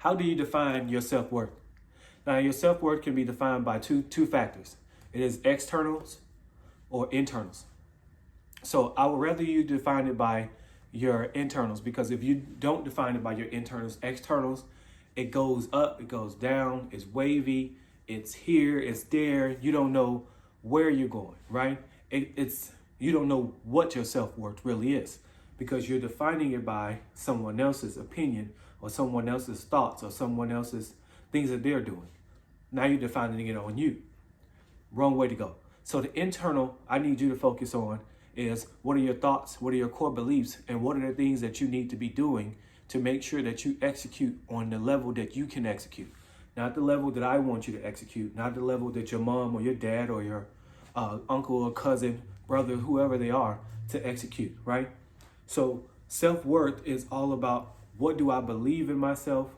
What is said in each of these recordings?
How do you define your self-worth? Now, your self-worth can be defined by two factors. It is externals or internals. So I would rather you define it by your internals, because if you don't define it by your externals, it goes up, it goes down, it's wavy, it's here, it's there. You don't know where you're going, right? You don't know what your self-worth really is, because you're defining it by someone else's opinion or someone else's thoughts or someone else's things that they're doing. Now you're defining it on you. Wrong way to go. So the internal I need you to focus on is, what are your thoughts, what are your core beliefs, and what are the things that you need to be doing to make sure that you execute on the level that you can execute. Not the level that I want you to execute, not the level that your mom or your dad or your uncle or cousin, brother, whoever they are, to execute, right? So self-worth is all about, what do I believe in myself?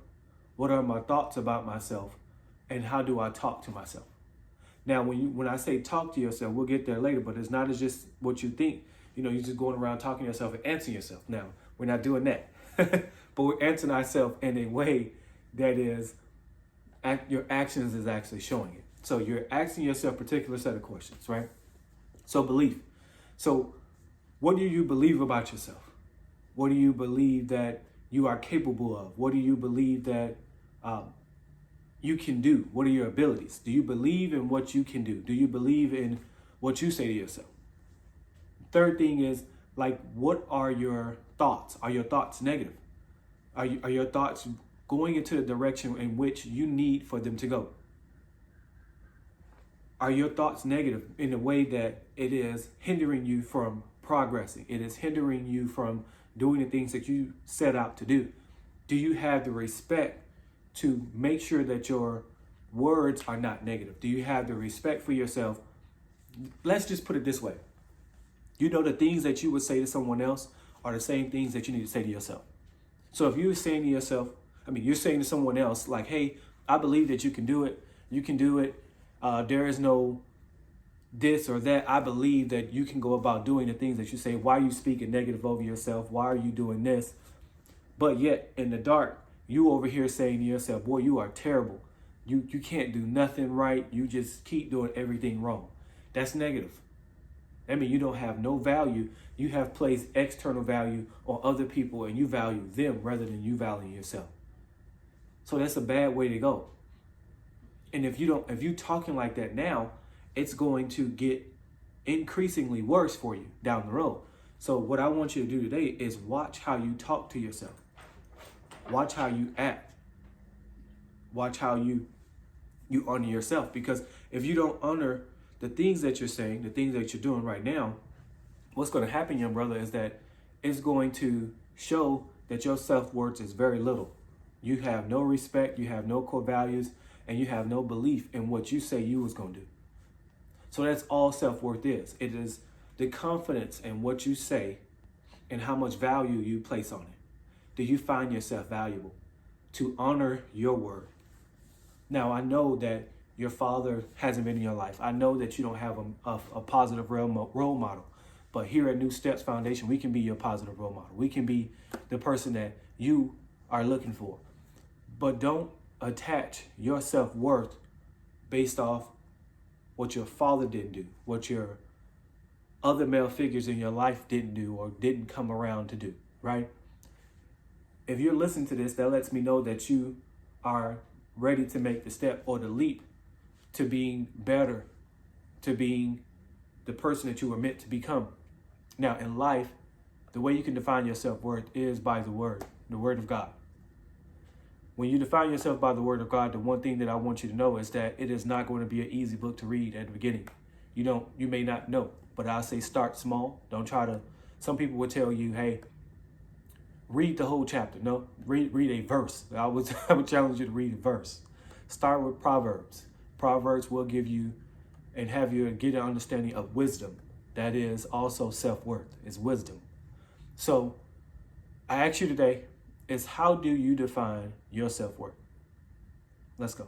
What are my thoughts about myself? And how do I talk to myself? Now, when I say talk to yourself, we'll get there later, but it's not as just what you think. You're just going around talking to yourself and answering yourself. Now, we're not doing that. But we're answering ourselves in a way that is, your actions is actually showing it. So you're asking yourself a particular set of questions, right? So belief. So what do you believe about yourself? What do you believe that you are capable of? What do you believe that you can do? What are your abilities? Do you believe in what you can do? Do you believe in what you say to yourself? Third thing is, what are your thoughts? Are your thoughts negative? Are your thoughts going into the direction in which you need for them to go? Are your thoughts negative in a way that it is hindering you from progressing? It is hindering you from doing the things that you set out to do? Do you have the respect to make sure that your words are not negative? Do you have the respect for yourself? Let's just put it this way. The things that you would say to someone else are the same things that you need to say to yourself. So if you're saying to yourself, you're saying to someone else, like, hey, I believe that you can do it. You can do it. There is no this or that. I believe that you can go about doing the things that you say. Why are you speaking negative over yourself? Why are you doing this? But yet in the dark, you over here saying to yourself, boy, you are terrible. You can't do nothing right. You just keep doing everything wrong. That's negative. You don't have no value. You have placed external value on other people, and you value them rather than you value yourself. So that's a bad way to go. And if you talking like that now, it's going to get increasingly worse for you down the road. So what I want you to do today is watch how you talk to yourself. Watch how you act. Watch how you honor yourself. Because if you don't honor the things that you're saying, the things that you're doing right now, what's going to happen, young brother, is that it's going to show that your self-worth is very little. You have no respect, you have no core values, and you have no belief in what you say you was going to do. So that's all self-worth is. It is the confidence in what you say and how much value you place on it. Do you find yourself valuable to honor your word? Now, I know that your father hasn't been in your life. I know that you don't have a positive role model. But here at New Steps Foundation, we can be your positive role model. We can be the person that you are looking for. But don't attach your self-worth based off what your father didn't do, what your other male figures in your life didn't do or didn't come around to do, right? If you're listening to this, that lets me know that you are ready to make the step or the leap to being better, to being the person that you were meant to become. Now, in life, the way you can define your self-worth is by the word of God. When you define yourself by the word of God, the one thing that I want you to know is that it is not going to be an easy book to read at the beginning. You may not know, but I say start small. Don't try to, some people would tell you, hey, read the whole chapter. No, read a verse. I would challenge you to read a verse. Start with Proverbs. Proverbs will give you and have you get an understanding of wisdom. That is also self-worth, is wisdom. So I ask you today is, how do you define your self-worth? Let's go.